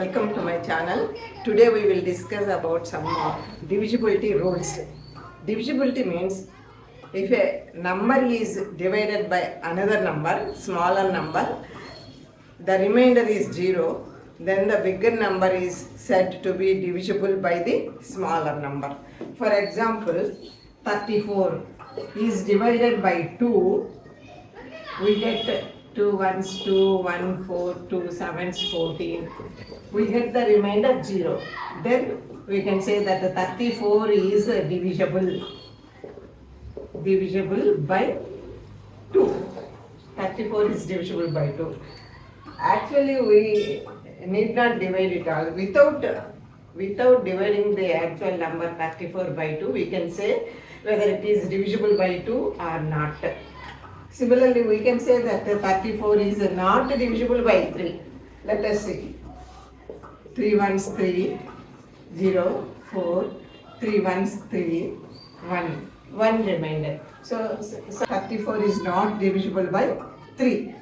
welcome to my channel. Today we will discuss about some divisibility rules. Divisibility means if a number is divided by another number, smaller number, the remainder is 0, then the bigger number is said to be divisible by the smaller number. For example, 34 is divided by 2, we get 2 ones 2, 1 4, 2 sevens 14. We get the remainder 0. Then we can say that the 34 is divisible by 2. 34 is divisible by 2. Actually, we need not divide it all. Without dividing the actual number 34 by 2, we can say whether it is divisible by 2 or not. Similarly, we can say that 34 is not divisible by 3. Let us see. 3 ones 3, 0, 4, 3 ones 3, 1. 1 remainder. So 34 is not divisible by 3.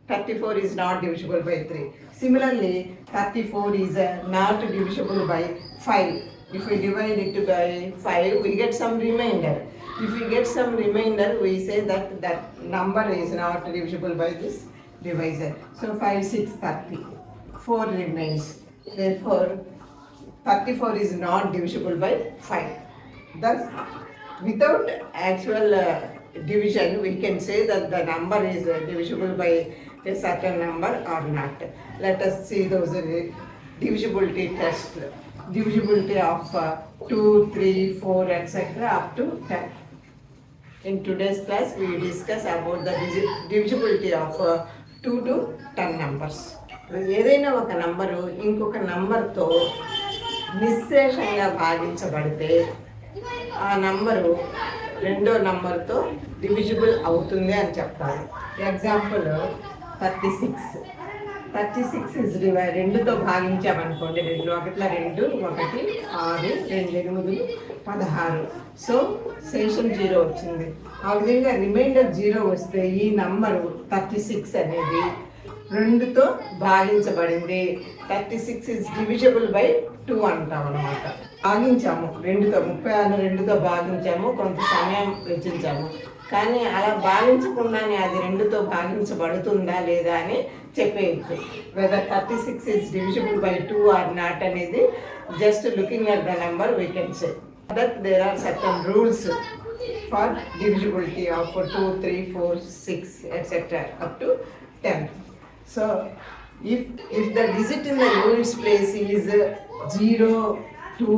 34 is not divisible by 3. Similarly, 34 is not divisible by 5. If we divide it by 5, we get some remainder. If we get some remainder, we say that that number is not divisible by this divisor. So 5, 6, 30. 4 remains. Therefore, 34 is not divisible by 5. Thus, without actual division, we can say that the number is divisible by a certain number or not. Let us see those divisibility tests. Divisibility of 2, 3, 4, etc. up to 10. In today's class, we discuss about the divisibility of 2 to 10 numbers. ఏదైనా ఒక number ఇంకొక నంబర్తో నిశ్శేషంగా భాగించబడితే ఆ number రెండో నంబర్తో divisible అవుతుంది అని చెప్తారు. ఎగ్జాంపుల్ 36. 36 ఇస్ రెండుతో భాగించామనుకోండి, 2 1 2, 1 6, 2 8 16. సో శేషం 0 వచ్చింది. ఆ విధంగా రిమైండర్ 0 వస్తే ఈ నంబరు 36 అనేది 2తో భాగించబడింది. 36 ఇస్ డివిజిబుల్ బై 2 అంటాం అనమాట. భాగించాము 2తో, 36 2తో భాగించాము, కొంత సమయం వెచ్చించాము. కానీ అలా భావించకుండానే అది 2తో భాగించబడుతుందా లేదా అని చెప్పేయచ్చు. Whether 36 is divisible by 2 or not అనేది just looking at the number we can say that there are certain rules for divisibility of 2, 3, 4, 6, etc. up to 10. So, if the digit in the units place is 0, 2,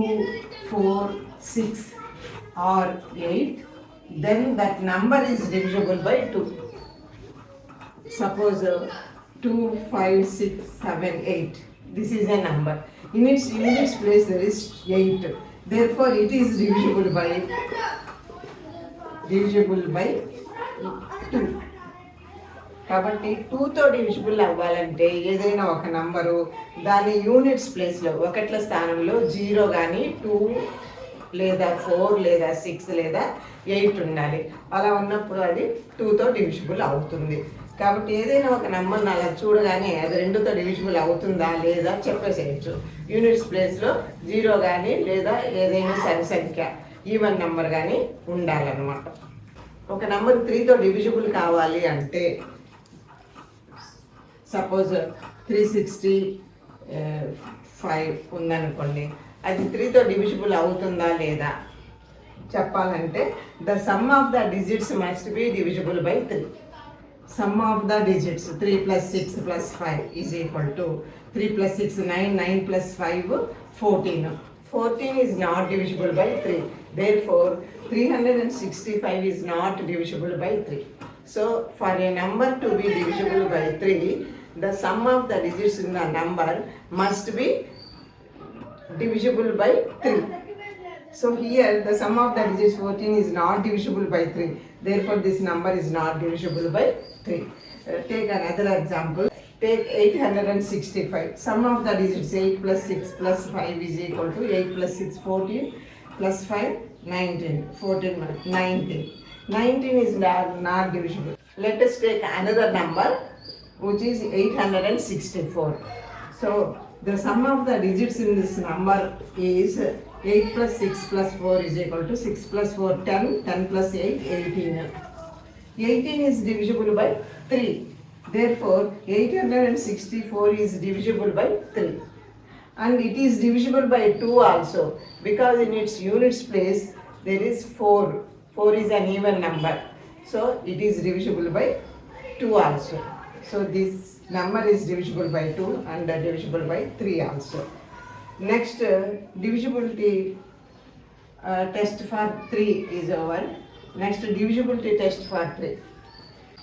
4, 6 or 8, then that number is divisible by 2. Suppose 2, 5, 6, 7, 8. This is a number. In its units place there is 8. Therefore, it is divisible by 2. కాబట్టి 2తో divisible అవ్వాలంటే ఏదైనా ఒక number దాని units ప్లేస్లో ఒకట్ల స్థానంలో 0 కానీ 2 లేదా 4 లేదా 6 లేదా 8 ఉండాలి. అలా ఉన్నప్పుడు అది 2తో డివిజిబుల్ అవుతుంది. కాబట్టి ఏదైనా ఒక నెంబర్ని అలా చూడగానే అది 2తో డివిజిబుల్ అవుతుందా లేదా చెప్పేసేయచ్చు. యూనిట్స్ ప్లేస్లో 0 కానీ లేదా ఏదైనా సరి సంఖ్య ఈవెన్ నెంబర్ కానీ ఉండాలన్నమాట. ఒక నెంబర్ 3తో డివిజిబుల్ కావాలి అంటే సపోజ్ 365 ఉందనుకోండి, అది 3తో డివిజిబుల్ అవుతుందా లేదా చెప్పాలంటే the sum of the digits must be divisible by 3. Some of the digits 3 + 6 + 5 is equal to 3 + 6 9, 9 + 5 14. 14 is not divisible by 3. Therefore, 365 is not divisible by 3. So, for a number to be divisible by 3, the sum of the digits in the number must be divisible by 3. So, here the sum of the digits 14 is not divisible by 3. Therefore, this number is not divisible by 3. Take another example. Take 865. Sum of the digits 8 + 6 + 5 is equal to 8 + 6 14 + 5 19. 14 19. 19 is not divisible. Let us take another number which is 864. So the sum of the digits in this number is 8 plus 6 plus 4 is equal to 6 plus 4 10, 10 plus 8 18. 18 is divisible by 3. Therefore 864 is divisible by 3. And it is divisible by 2 also, because in its units place there is 4. 4 is an even number, so it is divisible by 2 also. So this number is divisible by 2 and divisible by 3 also. Next, divisibility test for 3 is over. Next, divisibility test for 3.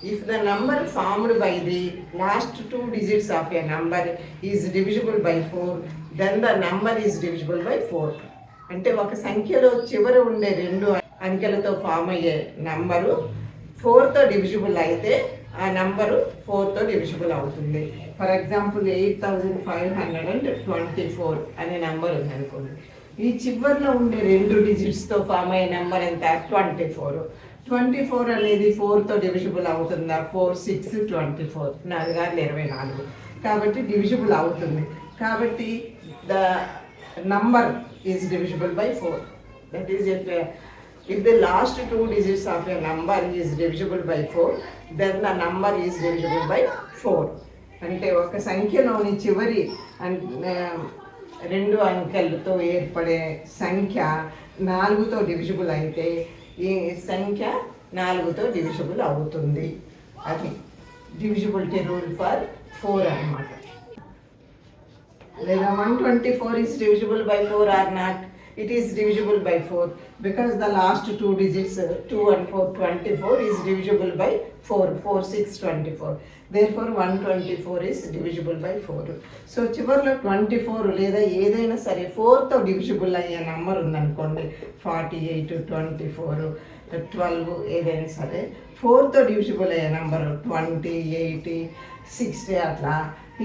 If the number formed by the last 2 digits of a number is divisible by 4, then the number is divisible by 4. అంటే ఒక సంఖ్యలో చివర ఉండే 2 అంకెలతో form అయ్యే number 4తో divisible అయితే ఆ number 4తో divisible అవుతుంది. For example 8524 అనే నెంబర్ ఉంది అనుకోండి. ఈ చివరిలో ఉండే 2 డిజిట్స్తో ఫామ్ అయ్యే నెంబర్ ఎంత? 24. 24 అనేది 4తో డివిజిబుల్ అవుతుందా? 4 6 24, 4 24. కాబట్టి డివిజిబుల్ అవుతుంది. కాబట్టి the number is divisible by 4. That is if the last 2 digits of a number is divisible by 4, then the number is divisible by 4. అంటే ఒక సంఖ్యలోని చివరి 2 అంకెలతో ఏర్పడే సంఖ్య 4తో డివిజిబుల్ అయితే ఈ సంఖ్య 4తో డివిజిబుల్ అవుతుంది. అది డివిజిబిలిటీ రూల్ ఫర్ 4 అన్నమాట. లేదా 124 is divisible by 4 or not? It is divisible by 4 because the last 2 digits 2 and 4 24 is divisible by 4. 4 6 24. Therefore 124 is divisible by 4. So చివరిలో 24 లేదా ఏదైనా సరే 4తో డివిజిబుల్ అయ్యే నెంబర్ ఉందనుకోండి, 48 24 12 ఏదైనా సరే 4తో డివిజిబుల్ అయ్యే నెంబరు 20 80 60 అట్లా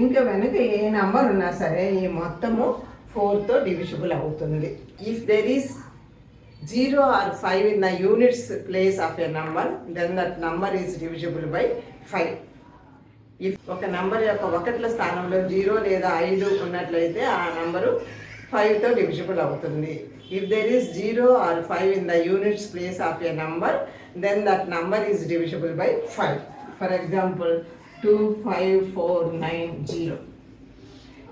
ఇంకా వెనక ఏ నెంబర్ ఉన్నా సరే ఈ మొత్తము 4తో డివిజిబుల్ అవుతుంది. If there is 0 or 5 in the units place of a number, then that number is divisible by 5. If ఒక నంబర్ యొక్క ఒకట్ల స్థానంలో 0 లేదా 5 ఉన్నట్లయితే ఆ నంబరు 5తో డివిజిబుల్ అవుతుంది. If there is 0 or 5 in the units place of a number, then that number is divisible by 5. For example, 25490.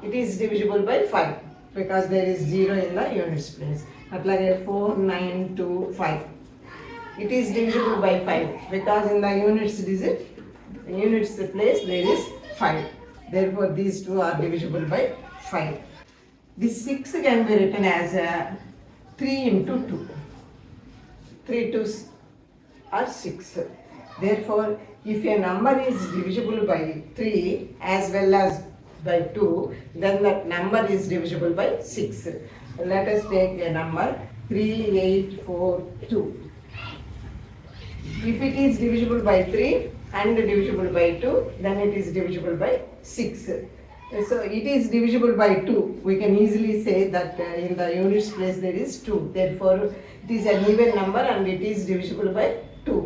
It is divisible by 5 because there is 0 in the units place. అట్లాగే 4925. It is divisible by 5 because in the units place there is 5. Therefore these two are divisible by 5. This 6 can be written as 3 into 2. 3 2s are 6. Therefore if a number is divisible by 3 as well as by 2, then that number is divisible by 6. Let us take a number 3842. If it is divisible by 3 and divisible by 2, then it is divisible by 6. So it is divisible by 2. We can easily say that in the units place there is 2. Therefore it is an even number and it is divisible by 2.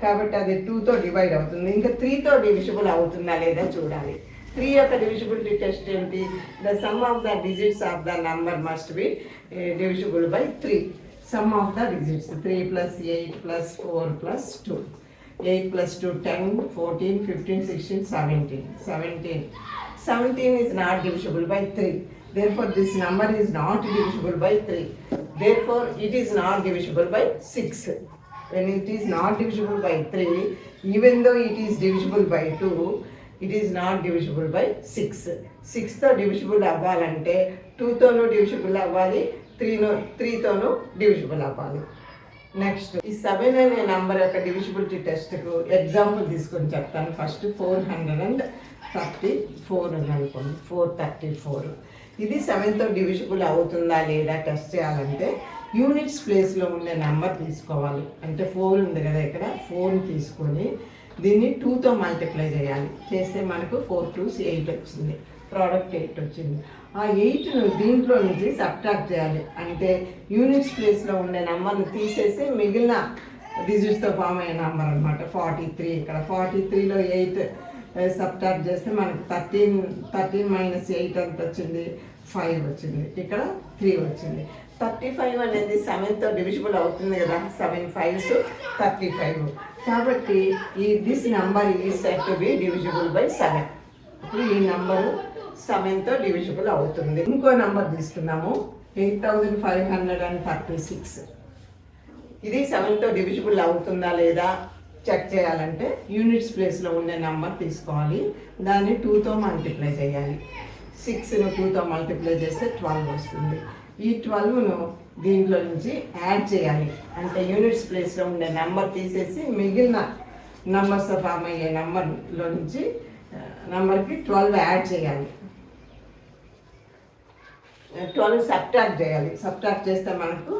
కాబట్టి అది 2తో divide అవుతుంది. ఇంకా 3తో divisible అవుతుందా లేదా చూడాలి. 3 యొక్క divisibility test ఏంటి? The sum of the digits of the number must be divisible by 3. Sum of the digits 3 plus 8 plus 4 plus 2. 8 plus 2 10 14 15 16 17. 17 is not divisible by 3. Therefore this number is not divisible by 3. Therefore it is not divisible by 6. When it is not divisible by 3, even though it is divisible by 2, it is not divisible by 6. 6తో divisible అవ్వాలంటే 2తోనూ divisible అవ్వాలి, 3తోనూ divisible అవ్వాలి. Next ఈ 7 అనే number యొక్క divisibility టెస్ట్కు example తీసుకొని చెప్తాను. First 434 ఉంది అనుకోండి. 434 ఇది 7తో డివిజిబుల్ అవుతుందా లేదా టెస్ట్ చేయాలంటే యూనిట్స్ ప్లేస్లో ఉండే నెంబర్ తీసుకోవాలి. అంటే 4 ఉంది కదా ఇక్కడ, 4 తీసుకొని దీన్ని 2తో మల్టిప్లై చేయాలి. చేస్తే మనకు 4 2s 8 వచ్చింది. ప్రోడక్ట్ 8 వచ్చింది. ఆ 8ను దీంట్లో నుంచి సబ్ట్రాక్ట్ చేయాలి. అంటే యూనిట్స్ ప్లేస్లో ఉండే నెంబర్ని తీసేసి మిగిలిన డిజిట్స్తో ఫామ్ అయ్యే నెంబర్ అనమాట 43. ఇక్కడ 43లో 8 సబ్ట్రాక్ట్ చేస్తే మనకు 13 మైనస్ 8 ఎంత వచ్చింది, 5 వచ్చింది. ఇక్కడ 3 వచ్చింది. 35 అనేది 7తో డివిజిబుల్ అవుతుంది కదా, 7 5s 35. కాబట్టి this number is set to be divisible by 7. ఇప్పుడు ఈ నెంబరు 7తో డివిజిబుల్ అవుతుంది. ఇంకో నెంబర్ తీసుకున్నాము, 8536. ఇది 7తో డివిజిబుల్ అవుతుందా లేదా చెక్ చేయాలంటే యూనిట్స్ ప్లేస్లో ఉండే నెంబర్ తీసుకోవాలి, దాన్ని 2తో మల్టిప్లై చేయాలి. 6ను 2తో మల్టిప్లై చేస్తే 12 వస్తుంది. ఈ 12ను దీంట్లో నుంచి యాడ్ చేయాలి. అంటే యూనిట్స్ ప్లేస్లో ఉండే నెంబర్ తీసేసి మిగిలిన నెంబర్స్ ఫామ్ అయ్యే నెంబర్లో నుంచి నెంబర్కి 12 యాడ్ చేయాలి. 12 సబ్ట్రాక్ట్ చేయాలి. సబ్ట్రాక్ట్ చేస్తే మనకు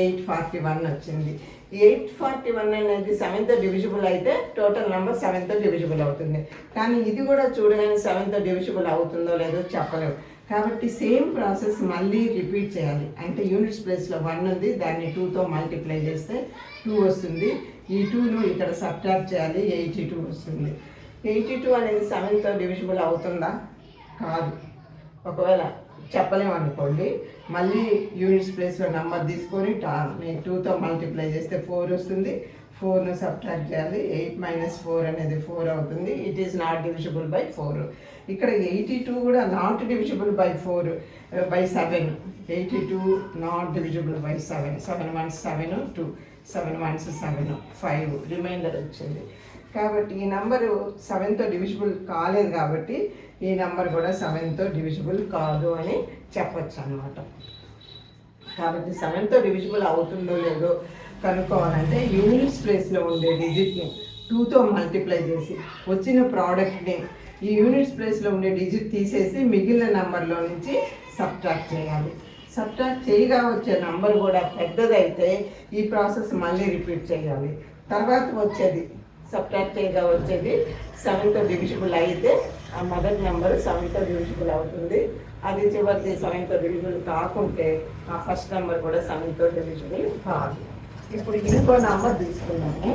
841 వచ్చింది. 841 అనేది 7తో డివిజిబుల్ అయితే టోటల్ నెంబర్ 7తో డివిజిబుల్ అవుతుంది. కానీ ఇది కూడా చూడగానే 7తో డివిజిబుల్ అవుతుందో లేదో చెప్పలేము. కాబట్టి సేమ్ ప్రాసెస్ మళ్ళీ రిపీట్ చేయాలి. అంటే యూనిట్స్ ప్లేస్లో 1 ఉంది, దాన్ని 2తో మల్టిప్లై చేస్తే 2 వస్తుంది. ఈ 2ను ఇక్కడ సబ్ట్రాక్ట్ చేయాలి, 82 వస్తుంది. 82 అనేది 7తో డివిజిబుల్ అవుతుందా, కాదు. ఒకవేళ చెప్పలేము అనుకోండి, మళ్ళీ యూనిట్స్ ప్లేస్లో నెంబర్ తీసుకొని 2తో మల్టిప్లై చేస్తే 4 వస్తుంది. 4ను సబ్ట్రాక్ట్ చేయాలి, 8 మైనస్ 4 అనేది 4 అవుతుంది. It is not divisible by 4. ఇక్కడ 82 కూడా not divisible by 7. 82 not divisible by 7. 7 1s 7, 2 7 1s 7, 5 remainder వచ్చింది. కాబట్టి ఈ నెంబరు 7తో డివిజిబుల్ కాలేదు, కాబట్టి ఈ నెంబర్ కూడా 7తో డివిజిబుల్ కాదు అని చెప్పచ్చు అన్నమాట. కాబట్టి 7తో డివిజిబుల్ అవుతుందో లేదో కనుక్కోవాలంటే యూనిట్స్ ప్లేస్లో ఉండే డిజిట్ని 2తో మల్టిప్లై చేసి వచ్చిన ప్రోడక్ట్ని ఈ యూనిట్స్ ప్లేస్లో ఉండే డిజిట్ తీసేసి మిగిలిన నెంబర్లో నుంచి సబ్ట్రాక్ట్ చేయాలి. సబ్ట్రాక్ట్ చేయగా వచ్చే నెంబర్ కూడా పెద్దదైతే ఈ ప్రాసెస్ మళ్ళీ రిపీట్ చేయాలి. తర్వాత వచ్చేది సబ్ట్రాక్ట్ చేయగా వచ్చేది 7తో డివిజిబుల్ అయితే ఆ మొదటి నెంబర్ 7తో డివిజిబుల్ అవుతుంది. అది చివరిది 7తో డివిజిబుల్ కాకుంటే ఆ ఫస్ట్ నెంబర్ కూడా 7తో డివిజిబుల్ కాదు. ఇప్పుడు ఇంకో నెంబర్ తీసుకున్నాము.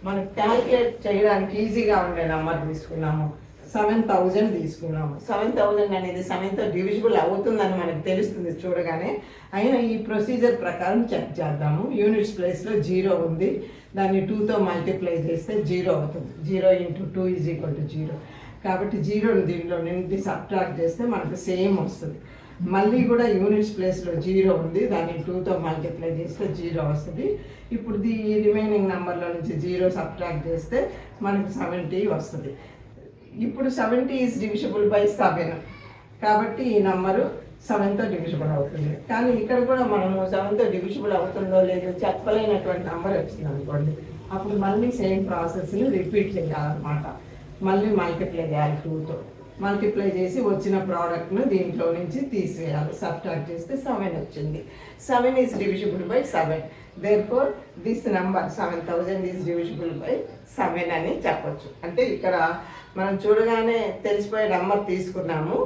మనం క్యాల్కులేట్ చేయడానికి ఈజీగా ఉండే నెంబర్ తీసుకున్నాము. 7000 తీసుకున్నాము. 7000 అనేది 7తో డివిజిబుల్ అవుతుందని మనకు తెలుస్తుంది చూడగానే. అయినా ఈ ప్రొసీజర్ ప్రకారం చెక్ చేద్దాము. యూనిట్స్ ప్లేస్లో 0 ఉంది, దాన్ని 2తో మల్టిప్లై చేస్తే 0 అవుతుంది. 0 × 2 = 0. కాబట్టి 0ని దీనిలో నుండి సబ్ట్రాక్ట్ చేస్తే మనకు సేమ్ వస్తుంది. మళ్ళీ కూడా యూనిట్స్ ప్లేస్లో 0 ఉంది, దాన్ని 2తో మల్టిప్లై చేస్తే 0 వస్తుంది. ఇప్పుడు ఈ రిమైనింగ్ నెంబర్లో నుంచి 0 సబ్ట్రాక్ట్ చేస్తే మనకు 70 వస్తుంది. ఇప్పుడు 70 ఈజ్ డివిజిబుల్ బై 7. కాబట్టి ఈ నెంబరు 7తో డివిజిబుల్ అవుతుంది. కానీ ఇక్కడ కూడా మనము 7తో డివిజిబుల్ అవుతుందో లేదో చెప్పలేనటువంటి నెంబర్ వచ్చింది అనుకోండి, అప్పుడు మళ్ళీ సేమ్ ప్రాసెస్ని రిపీట్ చేయాలన్నమాట. మళ్ళీ మల్టిప్లై చేయాలి, 2తో మల్టిప్లై చేసి వచ్చిన ప్రోడక్ట్ను దీంట్లో నుంచి తీసేయాలి. సబ్ట్రాక్ట్ చేస్తే 7 వచ్చింది. 7 is divisible by 7. Therefore this number 7000 is divisible by 7 అని చెప్పొచ్చు. అంటే ఇక్కడ మనం చూడగానే తెలిసిపోయే నెంబర్ తీసుకున్నాము,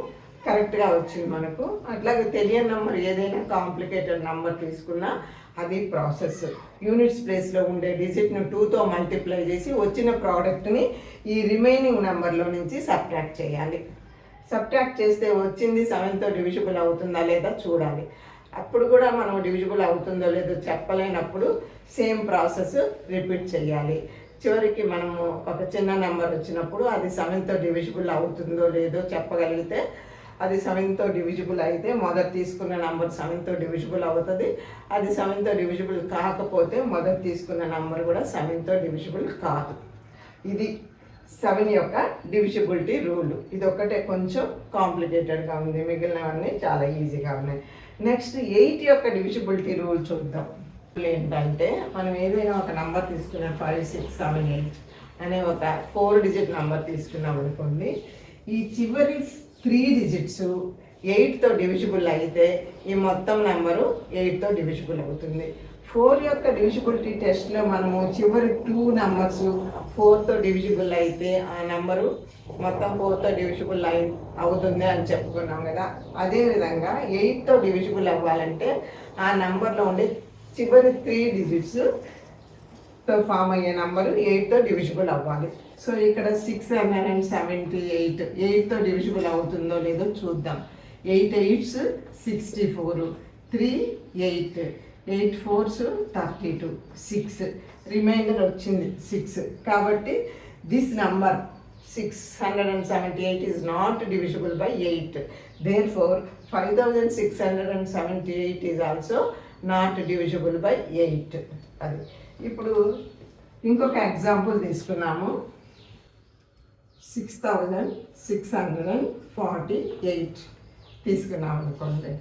కరెక్ట్గా వచ్చింది మనకు. అట్లాగే తెలియని నెంబర్ ఏదైనా కాంప్లికేటెడ్ నెంబర్ తీసుకున్నా అది ప్రాసెస్. యూనిట్స్ ప్లేస్లో ఉండే డిజిట్ను 2తో మల్టిప్లై చేసి వచ్చిన ప్రోడక్ట్ని ఈ రిమైనింగ్ నెంబర్లో నుంచి సబ్ట్రాక్ట్ చేయాలి. సబ్ట్రాక్ట్ చేస్తే వచ్చింది 7తో డివిజిబుల్ అవుతుందా లేదా చూడాలి. అప్పుడు కూడా మనం డివిజిబుల్ అవుతుందో లేదో చెప్పలేనప్పుడు సేమ్ ప్రాసెస్ రిపీట్ చేయాలి. చివరికి మనము ఒక చిన్న నెంబర్ వచ్చినప్పుడు అది 7తో డివిజిబుల్ అవుతుందో లేదో చెప్పగలిగితే, అది 7తో డివిజిబుల్ అయితే మొదట తీసుకున్న నెంబర్ 7తో డివిజిబుల్ అవుతుంది. అది 7తో డివిజిబుల్ కాకపోతే మొదట తీసుకున్న నెంబర్ కూడా 7తో డివిజిబుల్ కాదు. ఇది 7 యొక్క డివిజిబిలిటీ రూల్. ఇది ఒక్కటే కొంచెం కాంప్లికేటెడ్గా ఉంది, మిగిలినవన్నీ చాలా ఈజీగా ఉన్నాయి. నెక్స్ట్ 8 యొక్క డివిజిబిలిటీ రూల్ చూద్దాం. ఏంటంటే మనం ఏదైనా ఒక నెంబర్ తీసుకున్నాం, 5 6 7 8 అనే ఒక 4 డిజిట్ నెంబర్ తీసుకున్నాం అనుకోండి. ఈ చివరి 3 డిజిట్స్ 8తో డివిజిబుల్ అయితే ఈ మొత్తం నెంబరు 8తో డివిజిబుల్ అవుతుంది. 4 యొక్క డివిజిబిలిటీ టెస్ట్లో మనము చివరి 2 నెంబర్స్ 4తో డివిజిబుల్ అయితే ఆ నెంబరు మొత్తం 4తో డివిజిబుల్ అవుతుంది అని చెప్పుకున్నాం కదా. అదేవిధంగా 8తో డివిజిబుల్ అవ్వాలంటే ఆ నెంబర్లో ఉండే చివరి 3 డిజిట్స్ తో ఫామ్ అయ్యే నంబరు 8తో డివిజిబుల్ అవ్వాలి. సో ఇక్కడ 678 8తో డివిజిబుల్ అవుతుందో లేదో చూద్దాం. 8 8s 64, 3 8, 8 4s 32, 6 రిమైండర్ వచ్చింది 6. కాబట్టి this number 678 is not divisible by 8. Therefore 5678 is also not divisible by 8. అది ఇప్పుడు ఇంకొక ఎగ్జాంపుల్ తీసుకున్నాము. 6648 తీసుకున్నాం అనుకోండి.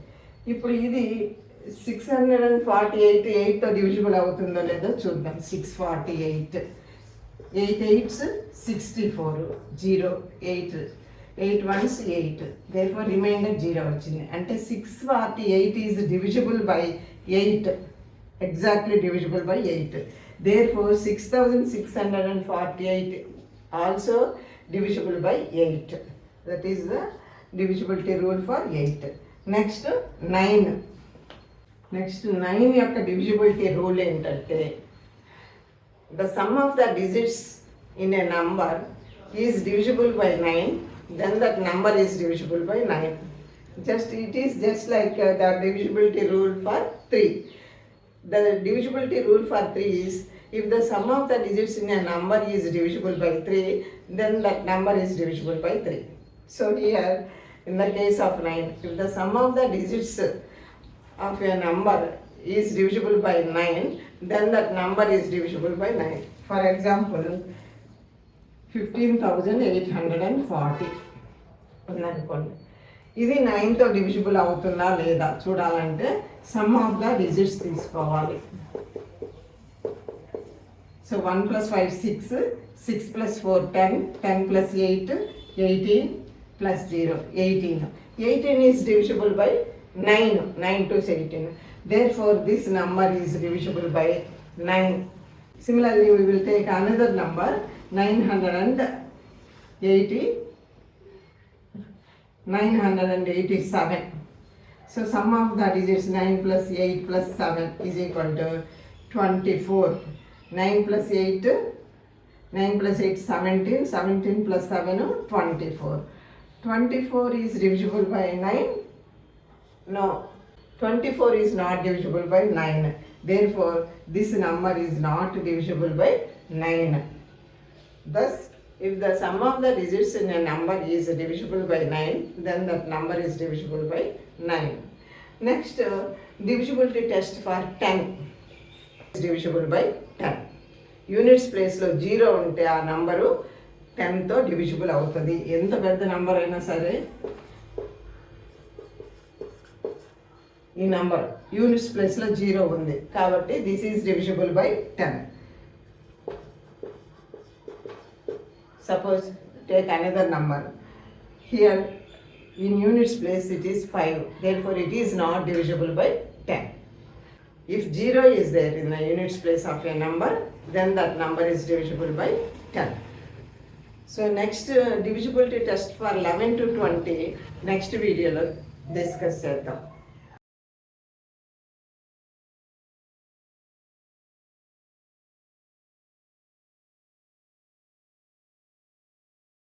ఇప్పుడు ఇది 648 8తో డివిజిబుల్ అవుతుందో లేదో చూద్దాం. 648, 8 8s 64, 0 8, 8 1s 8. therefore రిమైండర్ 0 వచ్చింది. అంటే 648 is divisible by 8, exactly divisible by 8. therefore 6648 also divisible by 8. That is the divisibility rule for 8. Next 9. Next 9 యొక్క divisibility rule ఏంటంటే the sum of the digits in a number is divisible by 9, then that number is divisible by 9. It is just like the divisibility rule for 3. The divisibility rule for 3 is if the sum of the digits in a number is divisible by 3, then that number is divisible by 3. So here, in the case of 9, if the sum of the digits of a number is divisible by 9, then that number is divisible by 9. For example, 15,840 ఉందనుకోండి. ఇది 9తో divisible అవుతుందా లేదా చూడాలంటే some of the digits తీసుకోవాలి. So 1 plus 5 6, 6 plus 4 10, 10 plus 8 18 plus 0 18. 18 is divisible by 9, 9 to 18. Therefore this number is divisible by 9. Similarly we will take another number 987. So sum of the digits 9 plus 8 plus 7 is equal to 24. 9 plus 8 17, 17 plus 7 24. 24 is divisible by 9? No, 24 is not divisible by 9. Therefore this number is not divisible by 9. Thus if the sum of the digits in a number is divisible by 9, then that number is divisible by 9. Next divisibility test for 10 is divisible by 10. Units ప్లేస్లో 0 ఉంటే ఆ number 10తో divisible అవుతుంది. ఎంత పెద్ద number అయినా సరే ఈ number units ప్లేస్లో 0 ఉంది కాబట్టి this is divisible by 10. Suppose take another number. Here in units place it is 5. therefore it is not divisible by 10. If 0 is there in the units place of a number, then that number is divisible by 10. So next divisibility test for 11 to 20 next video lo discuss చేద్దాం.